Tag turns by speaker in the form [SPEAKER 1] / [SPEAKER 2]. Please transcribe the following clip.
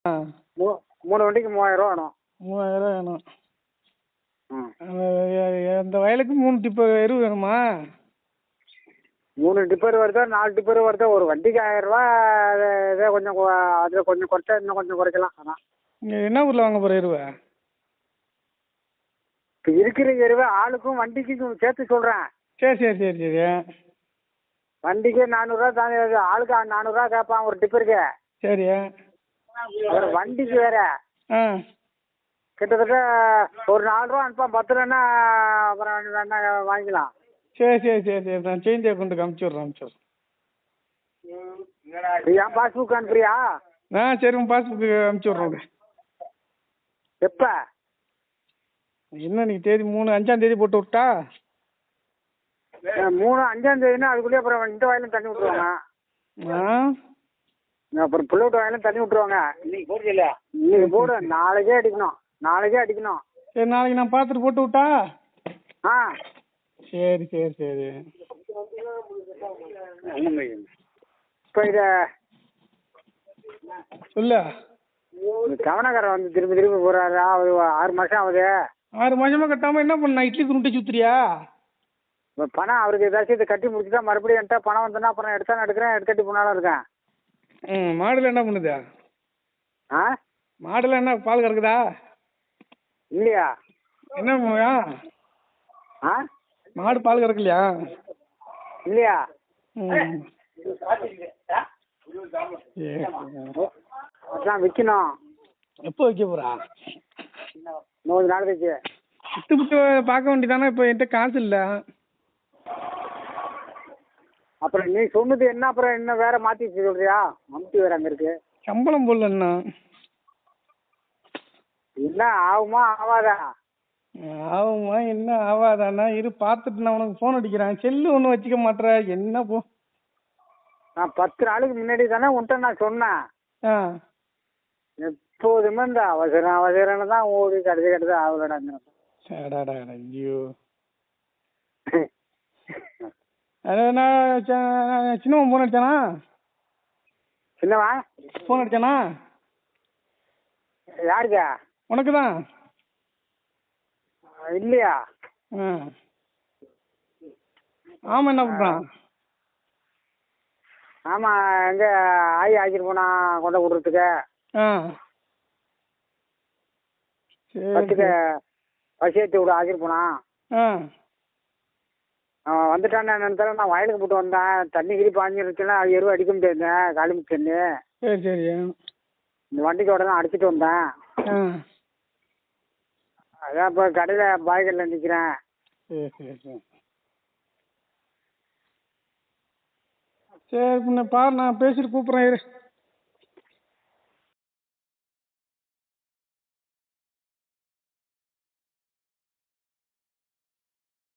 [SPEAKER 1] ஆ
[SPEAKER 2] 3 வண்டிக்கு 3000 வேணும்.
[SPEAKER 1] 3000 வேணும்.
[SPEAKER 2] ம்.
[SPEAKER 1] அந்த வயலுக்கு 3 டிப்பு எரு வேணுமா?
[SPEAKER 2] 3 டிப்பர் வருதா 4 டிப்பர் வருதா? ஒரு வண்டிக்கு 1000 ரூபா. ஏதோ கொஞ்சம் அதில் கொஞ்சம் குறைச்சா இன்னும் கொஞ்சம் குறைக்கலாம். அதான்
[SPEAKER 1] நீங்கள் என்ன ஊரில் வாங்க போகிற எருவை?
[SPEAKER 2] இப்போ இருக்கிற எருவை ஆளுக்கும் வண்டிக்கும் சேர்த்து சொல்கிறேன்.
[SPEAKER 1] சரி சரி சரி சரி.
[SPEAKER 2] வண்டிக்கு 400 தானே, ஆளுக்கு 400 கேட்பான் ஒரு டிப்பருக்கு.
[SPEAKER 1] சரி.
[SPEAKER 2] அப்புறம் வண்டிக்கு வேற
[SPEAKER 1] ஆ
[SPEAKER 2] கிட்டத்தட்ட ஒரு 4 ரூபா அனுப்பான். 10 ரூபான்னா அப்புறம் வேணா வாங்கிக்கலாம்.
[SPEAKER 1] சரி சரி சரி சரி. நான் சேஞ்ச் அக்கௌண்ட்டுக்கு அனுப்பிச்சி விட்றேன்.
[SPEAKER 2] என் பாஸ்புக் அனுப்புறியா?
[SPEAKER 1] சரி உங்கள் பாஸ்புக்கு அனுப்பிச்சி விட்றேன்.
[SPEAKER 2] எப்போ?
[SPEAKER 1] என்ன இன்னைக்கு தேதி 3 5ஆம் தேதி போட்டு விட்டா?
[SPEAKER 2] 3 5ஆம் தேதினா அதுக்குள்ளேயே அப்புறம் இந்த வயலும் தண்ணி விட்டுருவாங்க. அப்புறம் புல்லோட்டு வயலும் தண்ணி விட்டுருவாங்க. இன்னைக்கு போடு, நாளைக்கே அடிக்கணும்.
[SPEAKER 1] சரி நாளைக்கு நான் பார்த்துட்டு போட்டு விட்டா?
[SPEAKER 2] ஆ
[SPEAKER 1] சரி சரி சரி.
[SPEAKER 2] இப்போ இதை
[SPEAKER 1] சொல்லு.
[SPEAKER 2] கவனக்காரன் வந்து திரும்பி போகிறாரு. 6 மாதம் ஆகுது.
[SPEAKER 1] 6 மாதமாக கட்டாமல் என்ன பண்ண? இட்லி துருட்டை சுற்றுறியா?
[SPEAKER 2] இப்போ பணம் அவருக்கு ஏதாச்சும் இதை கட்டி முடிச்சுட்டா மறுபடியும் என்கிட்ட பணம் வந்தோன்னா அப்புறம் எடுக்கிறேன், எடுத்துட்டு போனாலும் இருக்கேன்.
[SPEAKER 1] மாடுல என்ன பண்ணுது?
[SPEAKER 2] ஆ
[SPEAKER 1] மாடுல என்ன பால் கறக்குதா?
[SPEAKER 2] இல்லையா?
[SPEAKER 1] என்ன
[SPEAKER 2] ஆ
[SPEAKER 1] மாடு பால் கறக்கலையா?
[SPEAKER 2] இல்லையா? அதான் விற்கணும்.
[SPEAKER 1] எப்போ வைக்க போறா?
[SPEAKER 2] 100 நாள் கழிச்சு.
[SPEAKER 1] விட்டு பார்க்க வேண்டியதானே. இப்போ என்கிட்ட காசு இல்லை.
[SPEAKER 2] அப்புறம் நீ சொன்னது என்ன? அப்புறம் என்ன வேற மாற்றி சொல்றியா? மம்டி வேற அங்கே இருக்கு.
[SPEAKER 1] சம்பளம் போடல
[SPEAKER 2] என்ன ஆகுமா ஆகாதா?
[SPEAKER 1] ஆகுமா என்ன ஆகாதாண்ணா? இரு பார்த்துட்டு நான் உனக்கு ஃபோன் அடிக்கிறேன். செல்லு ஒன்றும் வச்சுக்க மாட்டேற என்ன போ.
[SPEAKER 2] நான் 10 நாளுக்கு முன்னாடி தானே உன்ட்ட நான் சொன்னேன்.
[SPEAKER 1] ஆ
[SPEAKER 2] எப்போதுமே இந்த அவசரம்னு தான் ஓடி கடைசி ஆகலடா.
[SPEAKER 1] சடாடா ஐயோ. நான் சின்னவன் ஃபோன் அடிச்சானா?
[SPEAKER 2] சின்னவா
[SPEAKER 1] ஃபோன் அடிச்சானா?
[SPEAKER 2] யாருக்கா?
[SPEAKER 1] உனக்கு தான்.
[SPEAKER 2] இல்லையா?
[SPEAKER 1] ஆமாம் என்ன பண்ணுறான்?
[SPEAKER 2] ஆமாம், எங்கே ஆக்கிட்டு போனா கொண்ட விட்றதுக்கு. பசி ஏற்றி விட ஆக்கிட்டு போனான். அவன் வந்துட்டான்னு நினைச்சாலும் நான் வயலுக்கு போட்டு வந்தேன். தண்ணி கிரி பாஞ்சிருச்சுன்னா அது எருவு அடிக்க முடியாதுங்க, காலிமு தண்ணி.
[SPEAKER 1] சரி சரி.
[SPEAKER 2] இந்த வண்டிக்கோட தான் அடிச்சிட்டு வந்தேன். அதான் இப்போ கடையில் பாய்கல்ல நிற்கிறேன்.
[SPEAKER 1] சரி சரி சரி. சரி பின்ன பாரு, நான் பேசிட்டு கூப்பிட்றேன் இரு.